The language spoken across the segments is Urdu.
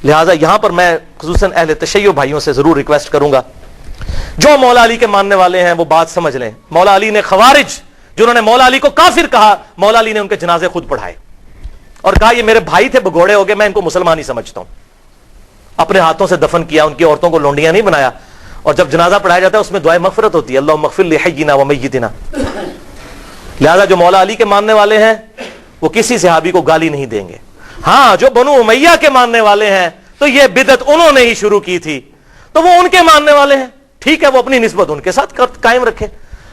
لہٰذا یہاں پر میں خصوصاً اہل تشیع بھائیوں سے ضرور ریکویسٹ کروں گا، جو مولا علی کے ماننے والے ہیں وہ بات سمجھ لیں. مولا علی نے خوارج جنہوں نے مولا علی کو کافر کہا، مولا علی نے ان کے جنازے خود پڑھائے اور کہا یہ میرے بھائی تھے، بگوڑے ہو گئے، میں ان کو مسلمان ہی سمجھتا ہوں. اپنے ہاتھوں سے دفن کیا، ان کی عورتوں کو لونڈیاں نہیں بنایا. اور جب جنازہ پڑھایا جاتا ہے اس میں دعائے مغفرت ہوتی ہے، اللہم اغفر لحینا و میتنا. لہذا جو مولا علی کے ماننے والے ہیں وہ کسی صحابی کو گالی نہیں دیں گے. ہاں جو بنو امیہ کے ماننے والے ہیں تو یہ بدعت انہوں نے ہی شروع کی تھی، تو وہ ان کے ماننے والے ہیں، ٹھیک ہے، وہ اپنی نسبت ان کے ساتھ قائم رکھیں.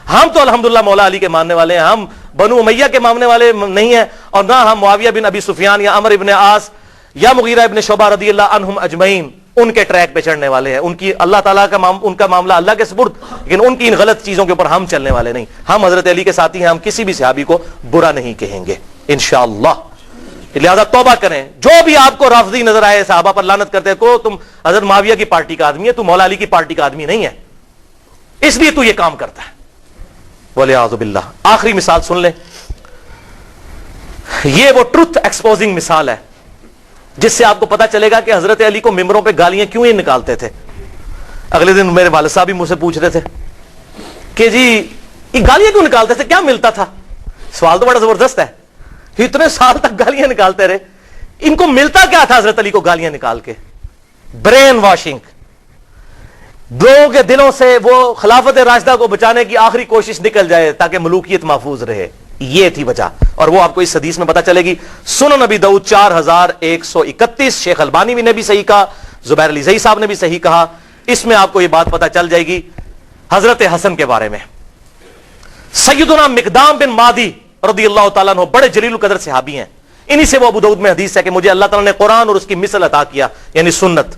ہم تو الحمدللہ مولا علی کے ماننے والے ہیں، ہم بنو امیہ کے ماننے والے نہیں ہیں، اور نہ ہم معاویہ بن ابی سفیان یا عمر ابن عاص یا مغیرہ ابن شعبہ رضی اللہ عنہم اجمعین ان کے ٹریک پہ چڑھنے والے ہیں. ان کی اللہ تعالیٰ کا ان کا معاملہ اللہ کے سپرد، لیکن ان کی ان غلط چیزوں کے اوپر ہم چلنے والے نہیں. ہم حضرت علی کے ساتھی ہیں، ہم کسی بھی صحابی کو برا نہیں کہیں گے انشاءاللہ. لہذا توبہ کریں. جو بھی آپ کو رافضی نظر آئے صحابہ پر لعنت کرتے ہیں، کو تم حضرت معاویہ کی پارٹی کا آدمی ہے، تو مولا علی کی پارٹی کا آدمی نہیں ہے، اس لیے تو یہ کام کرتا ہے. وَلِعَاذُ بِاللَّہ. آخری مثال سن لیں، یہ وہ ٹروتھ ایکسپوزنگ مثال ہے جس سے آپ کو پتا چلے گا کہ حضرت علی کو ممبروں پہ گالیاں کیوں ہی نکالتے تھے. اگلے دن میرے والد صاحب بھی مجھ سے پوچھ رہے تھے کہ جی یہ گالیاں کیوں نکالتے تھے، کیا ملتا تھا؟ سوال تو بڑا زبردست ہے. اتنے سال تک گالیاں نکالتے رہے، ان کو ملتا کیا تھا حضرت علی کو گالیاں نکال کے؟ Brain washing. لوگوں کے دلوں سے وہ خلافت راشدہ کو بچانے کی آخری کوشش نکل جائے تاکہ ملوکیت محفوظ رہے. یہ تھی وجہ، اور وہ آپ کو اس حدیث میں پتا چلے گی. سنن نبی داؤد 4131، شیخ البانی نے بھی صحیح کہا، زبیر علی زئی صاحب نے بھی صحیح کہا. اس میں آپ کو یہ بات پتا چل جائے گی حضرت حسن کے بارے میں. سیدنا مقدام بن مادی رضی اللہ تعالیٰ عنہ بڑے جلیل القدر صحابی ہیں. انہی سے وہ ابو داؤد میں حدیث ہے کہ مجھے اللہ تعالیٰ نے قرآن اور اس کی مثل عطا کیا، یعنی سنت.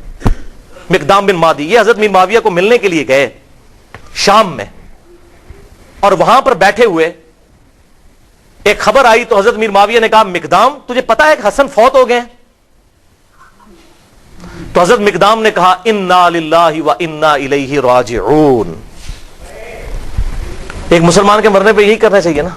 مقدام بن مادی یہ حضرت میر معاویہ کو ملنے کے لیے گئے شام میں، اور وہاں پر بیٹھے ہوئے ایک خبر آئی تو حضرت میر معاویہ نے کہا مقدام تجھے پتا ہے کہ حسن فوت ہو گئے؟ تو حضرت مقدام نے کہا انا للہ و انا الیہ راجعون. ایک مسلمان کے مرنے پہ یہی کرنا چاہیے نا.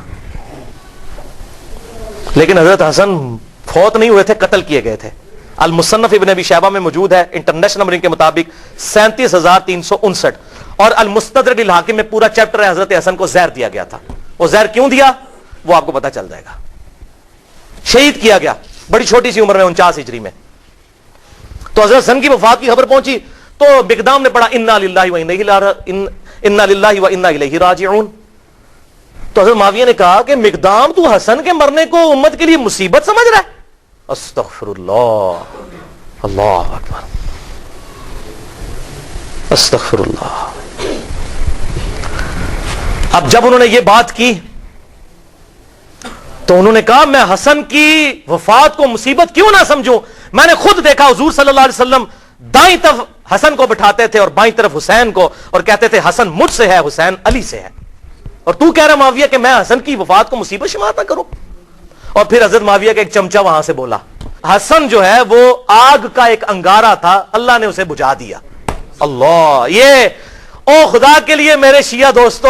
لیکن حضرت حسن فوت نہیں ہوئے تھے، قتل کیے گئے تھے. المصنف ابن ابی شیبہ میں موجود ہے انٹرنیشنل نمبرنگ کے مطابق 37,359، اور المستدرک للحاکم میں پورا چیپٹر ہے حضرت حسن کو زہر دیا گیا تھا. وہ زہر کیوں دیا وہ آپ کو پتا چل جائے گا. شہید کیا گیا بڑی چھوٹی سی عمر میں 49 ہجری میں. تو حضرت حسن کی وفات کی خبر پہنچی تو مقدام نے پڑھا انا للہ و انا الیہ راجعون. تو حضرت معاویہ نے کہا کہ مقدام تو حسن کے مرنے کو امت کے لیے مصیبت سمجھ رہا ہے؟ استغفر اللہ، اللہ اکبر، استغفر اللہ. اب جب انہوں نے یہ بات کی تو انہوں نے کہا میں حسن کی وفات کو مصیبت کیوں نہ سمجھوں؟ میں نے خود دیکھا حضور صلی اللہ علیہ وسلم دائیں طرف حسن کو بٹھاتے تھے اور بائیں طرف حسین کو، اور کہتے تھے حسن مجھ سے ہے، حسین علی سے ہے. اور تو کہہ رہا معاویہ کہ میں حسن کی وفات کو مصیبت شمار نہ کروں؟ اور پھر حضرت معاویہ کا ایک چمچہ وہاں سے بولا. حسن جو ہے وہ آگ کا ایک انگارہ تھا، اللہ نے اسے بجھا دیا. اللہ، یہ او خدا کے لیے میرے شیعہ دوستو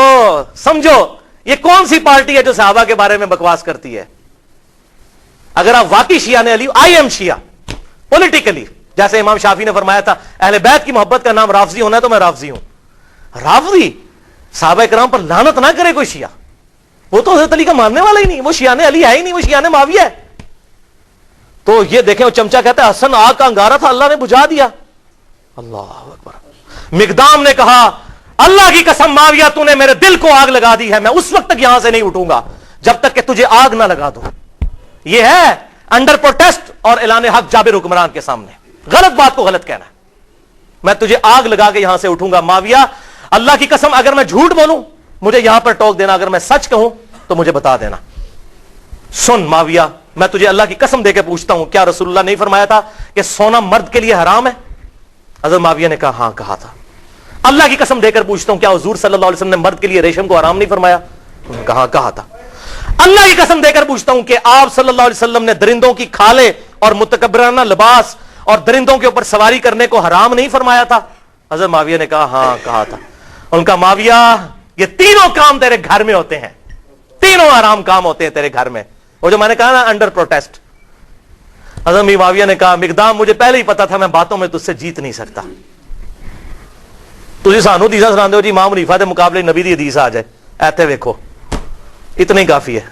سمجھو یہ کون سی پارٹی ہے جو صحابہ کے بارے میں بکواس کرتی ہے؟ اگر آپ واقعی شیعہ نے علی، آئی ایم شیعہ پولیٹیکلی، جیسے امام شافعی نے فرمایا تھا اہل بیت کی محبت کا نام رافضی ہونا ہے تو میں رافضی ہوں. رافضی صحابہ کرام پر لعنت نہ کرے کوئی شیعہ، وہ تو حضرت علی کا ماننے والا ہی نہیں، وہ شیعہ علی ہے ہی نہیں، وہ شیعہ معاویہ ہے. تو یہ دیکھیں وہ چمچہ کہتا ہے حسن آگ کا انگارہ تھا، اللہ نے بجھا دیا. اللہ اکبر. مقدام نے کہا اللہ کی قسم معاویہ تو نے میرے دل کو آگ لگا دی ہے، میں اس وقت تک یہاں سے نہیں اٹھوں گا جب تک کہ تجھے آگ نہ لگا دو. یہ ہے انڈر پروٹیسٹ اور اعلان حق جابر حکمران کے سامنے غلط بات کو غلط کہنا ہے. میں تجھے آگ لگا کے یہاں سے اٹھوں گا. معاویہ اللہ کی قسم اگر میں جھوٹ بولوں مجھے یہاں پر ٹوک دینا، اگر میں سچ کہوں تو مجھے بتا دینا. سن معاویہ میں تجھے اللہ کی قسم دے کے پوچھتا ہوں، کیا رسول اللہ نہیں فرمایا تھا کہ سونا مرد کے لیے حرام ہے؟ حضرت معاویہ نے کہا ہاں کہا تھا. اللہ کی قسم دے کر پوچھتا ہوں، کیا حضور صلی اللہ علیہ وسلم نے مرد کے لیے ریشم کو حرام نہیں فرمایا؟ کہا تھا. اللہ کی قسم دے کر پوچھتا ہوں کہ آپ صلی اللہ علیہ وسلم نے درندوں کی کھالیں اور متکبرانہ لباس اور درندوں کے اوپر سواری کرنے کو حرام نہیں فرمایا تھا؟ حضرت معاویہ نے کہا ہاں کہا تھا. ان کا معاویہ یہ تینوں کام تیرے گھر میں ہوتے ہیں، تینوں حرام کام ہوتے ہیں تیرے گھر میں. وہ جو میں نے کہا نا انڈر پروٹیسٹ، حضرت امیر معاویہ نے کہا مقدام مجھے پہلے ہی پتا تھا میں باتوں میں تجھ سے جیت نہیں سکتا. تجھے سانو حدیثاں سنا دو جی امام حنیفہ کے مقابلے نبی دی حدیث آ جائے ایتے ویکھو اتنا ہی کافی ہے.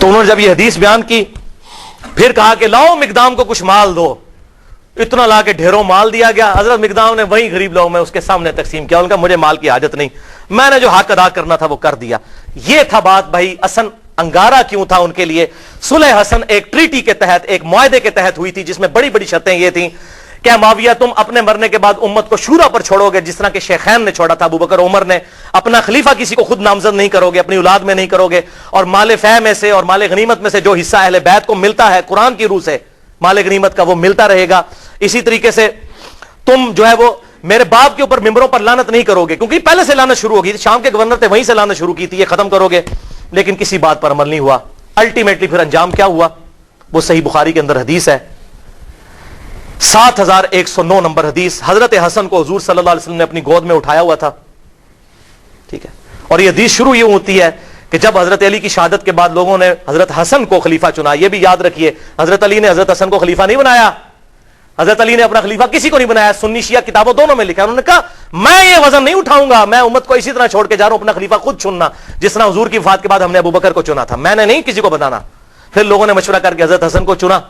تو انہوں نے جب یہ حدیث بیان کی پھر کہا کہ لاؤ مقدام کو کچھ مال دو. اتنا لا کے ڈھیروں مال دیا گیا. حضرت مقدام نے وہی غریب لوگوں میں اس کے سامنے تقسیم کیا. ان کا مجھے مال کی حاجت نہیں, میں نے جو حق ادا کرنا تھا وہ کر دیا. یہ تھا بات بھائی. حسن انگارہ کیوں تھا ان کے لیے؟ صلح حسن ایک ٹریٹی کے تحت, ایک معاہدے کے تحت ہوئی تھی جس میں بڑی بڑی شرطیں یہ تھیں کہ معاویہ تم اپنے مرنے کے بعد امت کو شورا پر چھوڑو گے جس طرح کہ شیخین نے چھوڑا تھا ابو بکر عمر نے. اپنا خلیفہ کسی کو خود نامزد نہیں کرو گے, اپنی اولاد میں نہیں کرو گے, اور مال فہ میں سے اور مال غنیمت میں سے جو حصہ اہل بیت کو ملتا ہے قرآن کی روح سے مال غنیمت کا وہ ملتا رہے گا. اسی طریقے سے تم جو ہے وہ میرے باپ کے اوپر ممبروں پر لعنت نہیں کرو گے, کیونکہ پہلے سے لعنت شروع ہوگی تھی, شام کے گورنر تھے وہیں سے لعنت شروع کی تھی, یہ ختم کرو گے. لیکن کسی بات پر عمل نہیں ہوا. الٹیمیٹلی پھر انجام کیا ہوا وہ صحیح بخاری کے اندر حدیث ہے, 7109 نمبر حدیث. حضرت حسن کو حضور صلی اللہ علیہ وسلم نے اپنی گود میں اٹھایا ہوا تھا, ٹھیک ہے, اور یہ حدیث شروع یوں ہوتی ہے کہ جب حضرت علی کی شہادت کے بعد لوگوں نے حضرت حسن کو خلیفہ چنا. یہ بھی یاد رکھیے حضرت علی نے حضرت حسن کو خلیفہ نہیں بنایا, حضرت علی نے اپنا خلیفہ کسی کو نہیں بنایا. سنی شیعہ کتابوں دونوں میں لکھا ہے. انہوں نے کہا میں یہ وزن نہیں اٹھاؤں گا, میں امت کو اسی طرح چھوڑ کے جا رہا ہوں, اپنا خلیفہ خود چننا جس طرح حضور کی وفات کے بعد ہم نے ابو بکر کو چنا تھا, میں نے نہیں کسی کو بتانا. پھر لوگوں نے مشورہ کر کے حضرت حسن کو چنا.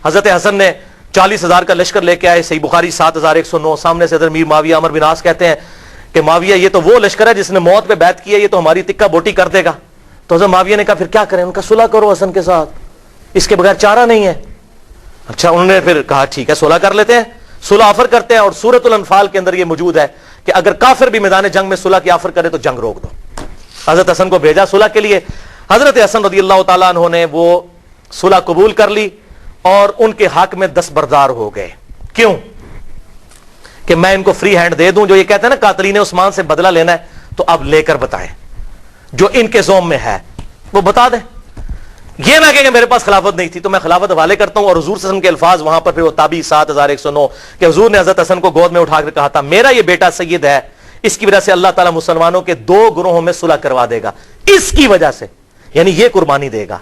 حضرت حسن نے 40,000 کا لشکر لے کے آئے. صحیح بخاری 7109. سامنے سے حضرت امیر معاویہ عمر بن عاص کہتے ہیں کہ معاویہ یہ تو وہ لشکر ہے جس نے موت پہ بیعت کی ہے, یہ تو ہماری تکہ بوٹی کر دے گا. تو حضرت معاویہ نے کہا پھر کیا کریں؟ ان کا صلح کرو حسن کے ساتھ, اس کے بغیر چارہ نہیں ہے. اچھا انہوں نے پھر کہا ٹھیک ہے صلح کر لیتے ہیں, صلح آفر کرتے ہیں. اور سورۃ الانفال کے اندر یہ موجود ہے کہ اگر کافر بھی میدان جنگ میں صلح کی آفر کرے تو جنگ روک دو. حضرت حسن کو بھیجا صلح کے لیے. حضرت حسن رضی اللہ تعالیٰ عنہ نے وہ صلح قبول کر لی اور ان کے حق میں دستبردار ہو گئے. کیوں؟ کہ میں ان کو فری ہینڈ دے دوں. جو یہ کہتے ہیں نا قاتلین عثمان سے بدلہ لینا ہے, تو اب لے کر بتائیں جو ان کے زوم میں ہے وہ بتا دیں. یہ نہ کہ میرے پاس خلافت نہیں تھی تو میں خلافت حوالے کرتا ہوں. اور حضور صلی اللہ علیہ وسلم کے الفاظ وہاں پر پھر وہ تابعی 7109 کہ حضور نے حضرت حسن کو گود میں اٹھا کر کہا تھا میرا یہ بیٹا سید ہے, اس کی وجہ سے اللہ تعالیٰ مسلمانوں کے 2 گروہوں میں صلح کروا دے گا, اس کی وجہ سے, یعنی یہ قربانی دے گا.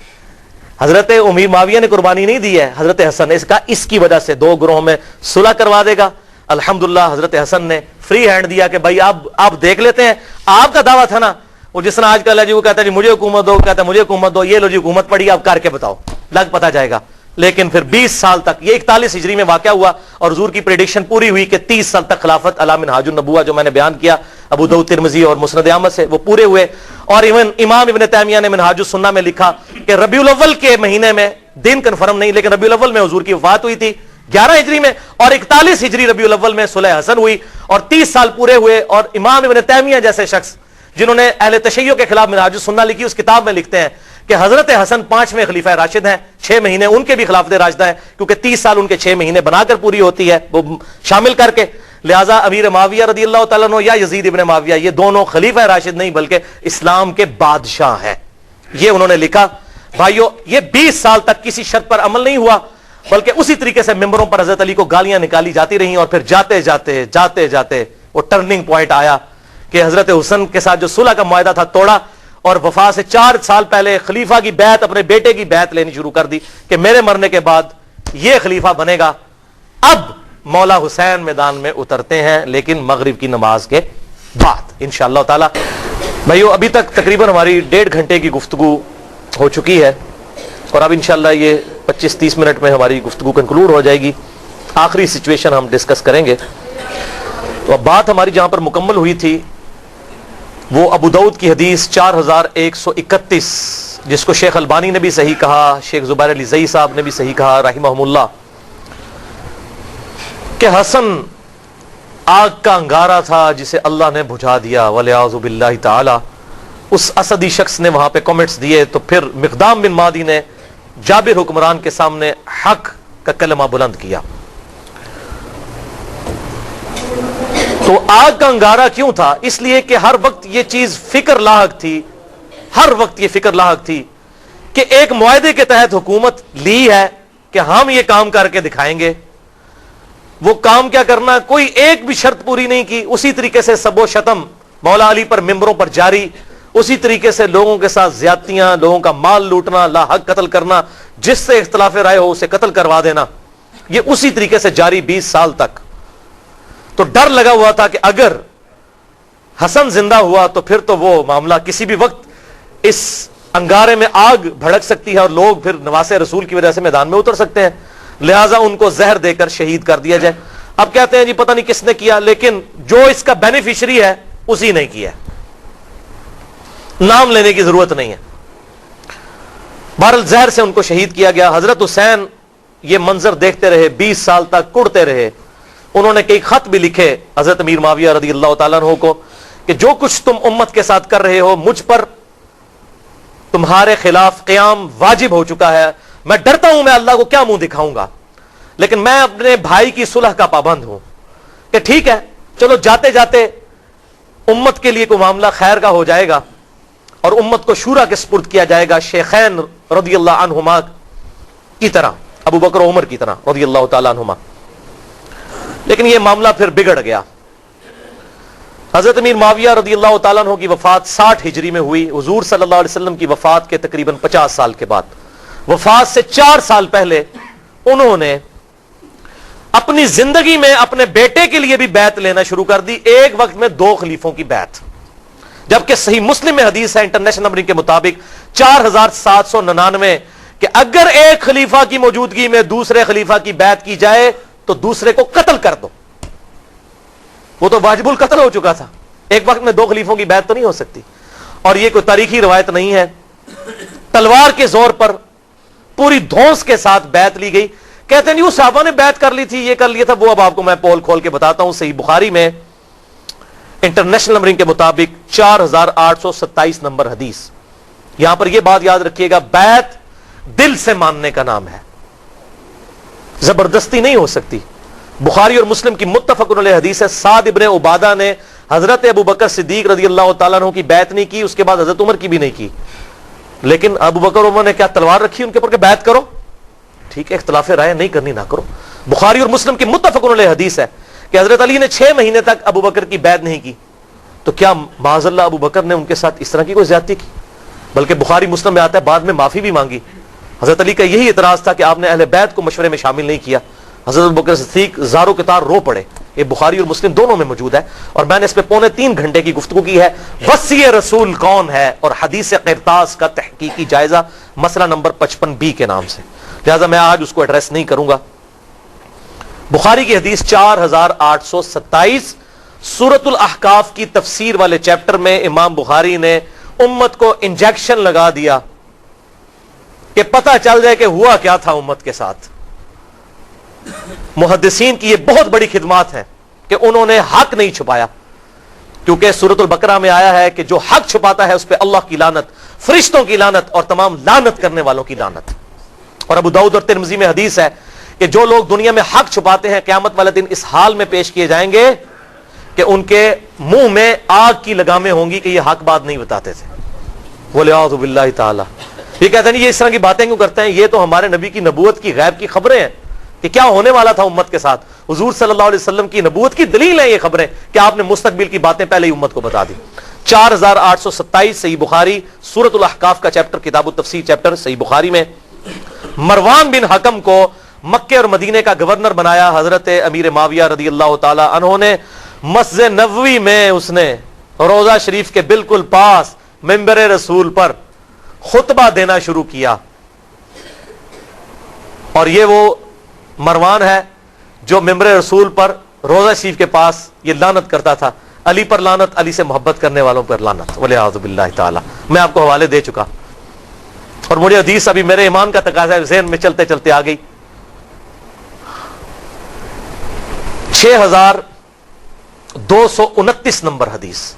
حضرت امیر معاویہ نے قربانی نہیں دی ہے, حضرت حسن نے. اس کا اس کی وجہ سے 2 گروہوں میں صلح کروا دے گا. الحمدللہ حضرت حسن نے فری ہینڈ دیا کہ بھائی آپ دیکھ لیتے ہیں. آپ کا دعویٰ تھا نا وہ جس طرح آج کل ہے جی, وہ کہتا ہے جی مجھے حکومت دو, کہتا ہے مجھے حکومت دو, یہ لو جی حکومت پڑی, آپ کر کے بتاؤ, لگ پتا جائے گا. لیکن پھر 20 سال تک, یہ 41 ہجری میں واقعہ ہوا اور حضور کی پریڈکشن پوری ہوئی کہ 30 سال تک خلافت علی منہاج النبوہ جو میں نے بیان کیا ابو داؤد ترمذی اور مسند احمد سے, وہ پورے ہوئے. اور ایون امام ابن تیمیہ نے منہاج السنہ میں لکھا کہ ربیع الاول کے مہینے میں, دن کنفرم نہیں لیکن ربیع الاول میں حضور کی وفات ہوئی تھی 11 ہجری میں, اور 41 ہجری ربیع الاول میں صلح حسن ہوئی اور 30 سال پورے ہوئے. اور امام ابن تیمیہ جیسے شخص جنہوں نے اہل تشیع کے خلاف منہاج السنہ لکھی, اس کتاب میں لکھتے ہیں کہ حضرت حسن 5ویں خلیفہ راشد ہیں, 6 مہینے ان کے بھی خلافت راشدہ ہیں, کیونکہ 30 سال ان کے 6 مہینے بنا کر پوری ہوتی ہے وہ شامل کر کے. لہذا امیر معاویہ رضی اللہ تعالیٰ عنہ یا یزید ابن معاویہ, یہ دونوں خلیفہ راشد نہیں بلکہ اسلام کے بادشاہ ہیں. یہ انہوں نے لکھا. بھائیو یہ 20 سال تک کسی شرط پر عمل نہیں ہوا, بلکہ اسی طریقے سے ممبروں پر حضرت علی کو گالیاں نکالی جاتی رہیں. اور پھر جاتے جاتے وہ ٹرننگ پوائنٹ آیا کہ حضرت حسن کے ساتھ جو صلح کا معاہدہ تھا توڑا, اور وفات سے 4 سال پہلے خلیفہ کی بیعت, اپنے بیٹے کی بیعت لینی شروع کر دی کہ میرے مرنے کے بعد یہ خلیفہ بنے گا. اب مولا حسین میدان میں اترتے ہیں, لیکن مغرب کی نماز کے بعد انشاءاللہ تعالی. بھائیو ابھی تک تقریباً ہماری 1.5 گھنٹے کی گفتگو ہو چکی ہے, اور اب انشاءاللہ یہ 25-30 منٹ میں ہماری گفتگو کنکلوڈ ہو جائے گی. آخری سچویشن ہم ڈسکس کریں گے. تو اب بات ہماری جہاں پر مکمل ہوئی تھی وہ ابو داؤد کی حدیث 4131, جس کو شیخ البانی نے بھی صحیح کہا, شیخ زبیر علی زئی صاحب نے بھی صحیح کہا رحمہم اللہ, کہ حسن آگ کا انگارہ تھا جسے اللہ نے بجھا دیا والعیاذ باللہ تعالی. اس اسدی شخص نے وہاں پہ کمنٹس دیے, تو پھر مقدام بن مادی نے جابر حکمران کے سامنے حق کا کلمہ بلند کیا. تو آگ کا انگارہ کیوں تھا؟ اس لیے کہ ہر وقت یہ چیز فکر لاحق تھی, ہر وقت یہ فکر لاحق تھی کہ ایک معاہدے کے تحت حکومت لی ہے کہ ہم یہ کام کر کے دکھائیں گے. وہ کام کیا کرنا, کوئی ایک بھی شرط پوری نہیں کی. اسی طریقے سے سب و شتم مولا علی پر ممبروں پر جاری, اسی طریقے سے لوگوں کے ساتھ زیادتیاں، لوگوں کا مال لوٹنا، لا حق قتل کرنا، جس سے اختلاف رائے ہو اسے قتل کروا دینا، یہ اسی طریقے سے جاری 20 سال تک. تو ڈر لگا ہوا تھا کہ اگر حسن زندہ ہوا تو پھر تو وہ معاملہ کسی بھی وقت اس انگارے میں آگ بھڑک سکتی ہے اور لوگ پھر نواسے رسول کی وجہ سے میدان میں اتر سکتے ہیں، لہٰذا ان کو زہر دے کر شہید کر دیا جائے. اب کہتے ہیں جی پتہ نہیں کس نے کیا، لیکن جو اس کا بینیفیشری ہے اسی نے کیا، نام لینے کی ضرورت نہیں ہے. بہرحال زہر سے ان کو شہید کیا گیا. حضرت حسین یہ منظر دیکھتے رہے، 20 سال تک کڑتے رہے. انہوں نے کئی خط بھی لکھے حضرت امیر معاویہ رضی اللہ تعالیٰ عنہ کو کہ جو کچھ تم امت کے ساتھ کر رہے ہو مجھ پر تمہارے خلاف قیام واجب ہو چکا ہے. میں ڈرتا ہوں میں اللہ کو کیا منہ دکھاؤں گا، لیکن میں اپنے بھائی کی صلح کا پابند ہوں کہ ٹھیک ہے چلو جاتے جاتے امت کے لیے کوئی معاملہ خیر کا ہو جائے گا اور امت کو شورا کے سپرد کیا جائے گا، شیخین رضی اللہ عنہما کی طرح، ابو بکر و عمر کی طرح رضی اللہ تعالیٰ عنہما. لیکن یہ معاملہ پھر بگڑ گیا. حضرت امیر معاویہ رضی اللہ تعالیٰ عنہ کی وفات 60 ہجری میں ہوئی. حضور صلی اللہ علیہ وسلم کی وفات کے تقریباً 50 سال کے بعد، وفات سے 4 سال پہلے انہوں نے اپنی زندگی میں اپنے بیٹے کے لیے بھی بیعت لینا شروع کر دی. ایک وقت میں 2 خلیفوں کی بیعت، جبکہ صحیح مسلم میں حدیث ہے انٹرنیشنل نمبرنگ کے مطابق 4799 کہ اگر ایک خلیفہ کی موجودگی میں دوسرے خلیفہ کی بیعت کی جائے تو دوسرے کو قتل کر دو. وہ تو واجب القتل ہو چکا تھا، ایک وقت میں 2 خلیفوں کی بیعت تو نہیں ہو سکتی. اور یہ کوئی تاریخی روایت نہیں ہے، تلوار کے زور پر پوری دھونس کے ساتھ بیعت لی گئی. کہتے ہیں نہیں وہ صحابہ نے بیعت کر لی تھی، یہ کر لیا تھا، وہ اب آپ کو میں پول کھول کے بتاتا ہوں. صحیح بخاری میں انٹرنیشنل نمبرنگ کے مطابق 4827 نمبر حدیث. یہاں پر یہ بات یاد رکھیے گا، بیعت دل سے ماننے کا نام ہے، زبردستی نہیں ہو سکتی. بخاری اور مسلم کی متفق علیہ حدیث ہے، سعد ابن عبادہ نے حضرت ابو بکر صدیق رضی اللہ تعالیٰ عنہ کی بیعت نہیں کی، اس کے بعد حضرت عمر کی بھی نہیں کی. لیکن ابو بکر عمر نے کیا تلوار رکھی ان کے اوپر کہ بیعت کرو؟ ٹھیک ہے، اختلاف رائے نہیں کرنی نہ کرو. بخاری اور مسلم کی متفق علیہ حدیث ہے کہ حضرت علی نے 6 مہینے تک ابو بکر کی بیعت نہیں کی. تو کیا معاذ اللہ ابو بکر نے ان کے ساتھ اس طرح کی کوئی زیادتی کی؟ بلکہ بخاری مسلم میں آتا ہے بعد میں معافی بھی مانگی. حضرت علی کا یہی اعتراض تھا کہ آپ نے اہل بیت کو مشورے میں شامل نہیں کیا. حضرت ابوبکر صدیق زاروں کے تار رو پڑے. یہ بخاری اور مسلم دونوں میں موجود ہے، اور میں نے اس پہ 2.25 گھنٹے کی گفتگو کی ہے. وصی رسول کون ہے اور حدیث قرطاس کا تحقیقی جائزہ، مسئلہ نمبر 55B کے نام سے، لہذا میں آج اس کو ایڈریس نہیں کروں گا. بخاری کی حدیث 4827 سورۃ الاحقاف کی تفسیر والے چیپٹر میں امام بخاری نے امت کو انجیکشن لگا دیا کہ پتہ چل جائے کہ ہوا کیا تھا امت کے ساتھ. محدثین کی یہ بہت بڑی خدمات ہیں کہ انہوں نے حق نہیں چھپایا، کیونکہ سورۃ البقرہ میں آیا ہے کہ جو حق چھپاتا ہے اس پہ اللہ کی لعنت، فرشتوں کی لعنت اور تمام لعنت کرنے والوں کی لعنت. اور ابو داؤد اور ترمذی میں حدیث ہے کہ جو لوگ دنیا میں حق چھپاتے ہیں قیامت والے دن اس حال میں پیش کیے جائیں گے کہ ان کے منہ میں آگ کی لگامیں ہوں گی کہ یہ حق بات نہیں بتاتے تھے. وَلِعَوْذُ بِاللَّهِ تعالی. یہ کہتے ہیں یہ اس طرح کی باتیں کیوں کرتے ہیں؟ یہ تو ہمارے نبی کی نبوت کی غیب کی خبریں ہیں کہ کیا ہونے والا تھا امت کے ساتھ. حضور صلی اللہ علیہ وسلم کی نبوت کی دلیل ہیں یہ خبریں کہ آپ نے مستقبل کی باتیں پہلے ہی امت کو بتا دی. 4827 صحیح بخاری سورۃ الاحقاف کا چیپٹر، کتاب التفسیر چیپٹر صحیح بخاری میں. مروان بن حکم کو مکے اور مدینے کا گورنر بنایا حضرت امیر معاویہ رضی اللہ تعالی عنہ نے. مسجد نبوی میں اس نے روضہ شریف کے بالکل پاس منبر رسول پر خطبہ دینا شروع کیا. اور یہ وہ مروان ہے جو منبر رسول پر روضہ شریف کے پاس یہ لعنت کرتا تھا، علی پر لعنت، علی سے محبت کرنے والوں پر لعنت، والعیاذ باللہ تعالی. میں آپ کو حوالے دے چکا اور مجھے حدیث ابھی میرے ایمان کا تقاضا ہے، ذہن میں چلتے چلتے آ گئی. 6229 نمبر حدیث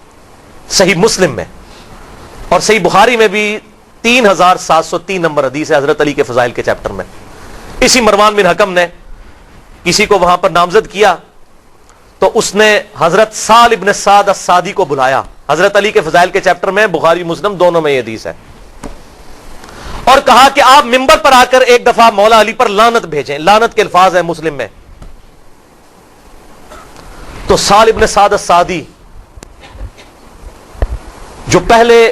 صحیح مسلم میں، اور صحیح بخاری میں بھی 3703 نمبر حدیث ہے حضرت علی کے فضائل کے چیپٹر میں. اسی مروان بن حکم نے کسی کو وہاں پر نامزد کیا تو اس نے حضرت سال ابن سعد السعدی کو بلایا. حضرت علی کے فضائل کے چیپٹر میں، بخاری مسلم دونوں میں یہ حدیث ہے، اور کہا کہ آپ منبر پر آ کر ایک دفعہ مولا علی پر لعنت بھیجیں. لعنت کے الفاظ ہیں مسلم میں. تو سال ابن سعد السعدی جو پہلے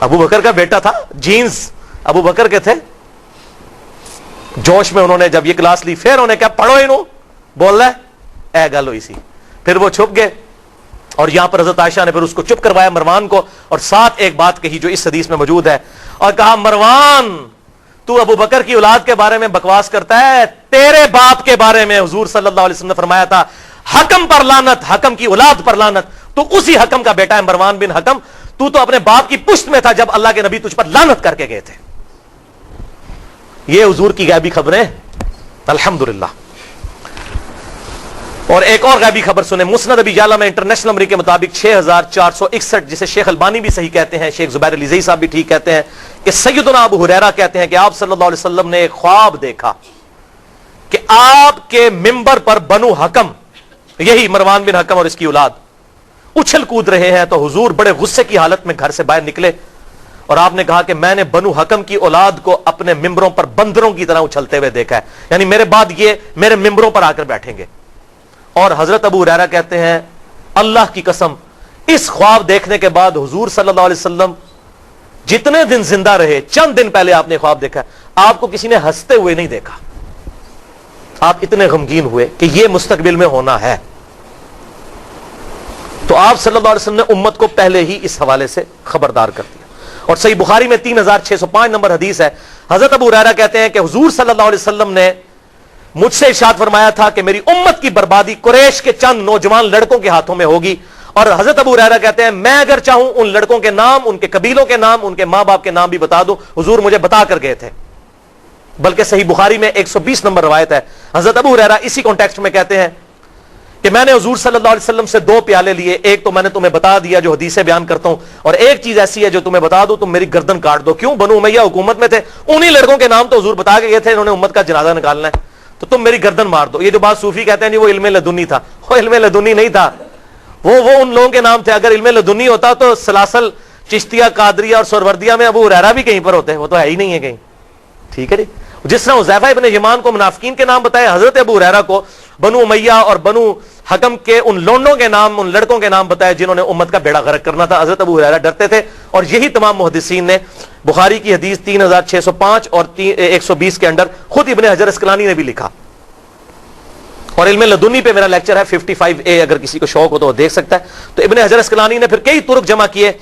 ابو بکر کا بیٹا تھا, جینز ابو بکر کے تھے. جوش میں انہوں نے جب یہ کلاس لی, پھر انہوں نے کہا پڑھو انہوں, بول رہا ہے اے گل ہوئی سی. پھر وہ چھپ گئے, اور یہاں پر حضرت عائشہ نے پھر اس کو چپ کروایا مروان کو, اور ساتھ ایک بات کہی جو اس حدیث میں موجود ہے, اور کہا مروان تو ابو بکر کی اولاد کے بارے میں بکواس کرتا ہے, تیرے باپ کے بارے میں حضور صلی اللہ علیہ وسلم نے فرمایا تھا حکم پر لعنت, حکم کی اولاد پر لعنت, تو اسی حکم کا بیٹا ہے مروان بن حکم, تو اپنے باپ کی پشت میں تھا جب اللہ کے نبی تجھ پر لعنت کر کے گئے تھے. یہ حضور کی غیبی خبریں الحمدللہ. اور ایک اور غیبی خبر سنیں, مسند ابی یعلا میں انٹرنیشنل نمبر کے مطابق 6461, جسے شیخ البانی بھی صحیح کہتے ہیں, شیخ زبیر علی زئی صاحب بھی ٹھیک کہتے ہیں, کہ سیدنا ابو ہریرہ کہتے ہیں کہ آپ صلی اللہ علیہ وسلم نے ایک خواب دیکھا کہ آپ کے منبر پر بنو حکم, یہی مروان بن حکم اور اس کی اولاد, اچھل کود رہے ہیں. تو حضور بڑے غصے کی حالت میں گھر سے باہر نکلے, اور آپ نے کہا کہ میں نے بنو حکم کی اولاد کو اپنے ممبروں پر بندروں کی طرح اچھلتے ہوئے دیکھا ہے, یعنی میرے بعد یہ میرے ممبروں پر آ کر بیٹھیں گے. اور حضرت ابو ہریرہ کہتے ہیں اللہ کی قسم اس خواب دیکھنے کے بعد حضور صلی اللہ علیہ وسلم جتنے دن زندہ رہے, چند دن پہلے آپ نے خواب دیکھا, آپ کو کسی نے ہنستے ہوئے نہیں دیکھا. آپ اتنے غمگین ہوئے کہ یہ مستقبل میں ہونا ہے. تو آپ صلی اللہ علیہ وسلم نے امت کو پہلے ہی اس حوالے سے خبردار کر دیا. اور صحیح بخاری میں 3605 نمبر حدیث ہے, حضرت ابو ہریرہ کہتے ہیں کہ حضور صلی اللہ علیہ وسلم نے مجھ سے ارشاد فرمایا تھا کہ میری امت کی بربادی قریش کے چند نوجوان لڑکوں کے ہاتھوں میں ہوگی. اور حضرت ابو ہریرہ کہتے ہیں میں اگر چاہوں ان لڑکوں کے نام, ان کے قبیلوں کے نام, ان کے ماں باپ کے نام بھی بتا دوں, حضور مجھے بتا کر گئے تھے. بلکہ صحیح بخاری میں 120 نمبر روایت ہے, حضرت ابو ہریرہ اسی کانٹیکسٹ میں کہتے ہیں کہ میں نے حضور صلی اللہ علیہ وسلم سے 2 پیالے لیے, ایک تو میں نے تمہیں بتا دیا جو حدیثیں بیان کرتا ہوں, اور ایک چیز ایسی ہے جو تمہیں بتا دو تم میری گردن کاٹ دو. کیوں؟ بنو امیہ حکومت میں تھے, انہی لڑکوں کے نام تو حضور بتا کے گئے تھے, انہوں نے امت کا جنازہ نکالنا ہے, تو تم میری گردن مار دو. یہ جو بات صوفی کہتے ہیں نہیں وہ علم لدنی تھا, وہ علم لدنی نہیں تھا, وہ ان لوگوں کے نام تھے. اگر علم لدنی ہوتا تو سلاسل, چشتیہ, قادریہ اور سہروردیہ میں ابو ہریرہ بھی کہیں پر ہوتے, وہ تو ہے ہی نہیں ہے کہیں. ٹھیک ہے جی. جس طرح حذیفہ ابن یمان کو منافقین کے نام بتائے, حضرت ابو ہریرہ کو بنو امیہ اور بنو حکم کے ان لونڈوں کے نام, ان لڑکوں کے نام بتائے جنہوں نے امت کا بیڑا غرق کرنا تھا. حضرت ابو ہریرہ ڈرتے تھے, اور یہی تمام محدثین نے بخاری کی حدیث 3605 اور 120 کے اندر خود ابن حجر اسقلانی نے بھی لکھا. اور علم لدنی پہ میرا لیکچر ہے 55A, اگر کسی کو شوق ہو تو وہ دیکھ سکتا ہے. تو ابن حجر اسقلانی نے پھر کئی طرق جمع کیے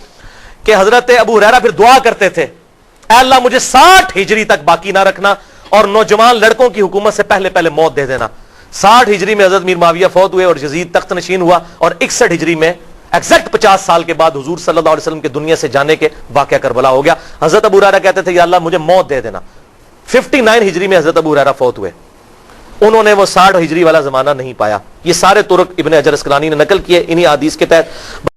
کہ حضرت ابو ہریرہ پھر دعا کرتے تھے اے اللہ مجھے 60 ہجری تک باقی نہ رکھنا, اور نوجوان لڑکوں کی حکومت سے پہلے پہلے موت دے دینا. 60 ہجری میں حضرت میر معاویہ فوت ہوئے اور یزید تخت نشین ہوا, اور 61 ہجری میں ایگزیکٹ 50 سال کے بعد حضور صلی اللہ علیہ وسلم کے دنیا سے جانے کے واقعہ کربلا ہو گیا. حضرت ابو ہریرہ کہتے تھے یا اللہ مجھے موت دے دینا. 59 ہجری میں حضرت ابو ہریرہ فوت ہوئے, انہوں نے وہ 60 ہجری والا زمانہ نہیں پایا. یہ سارے طرق ابن حجر اسقلانی نے نقل کیے انہی حدیث کے تحت.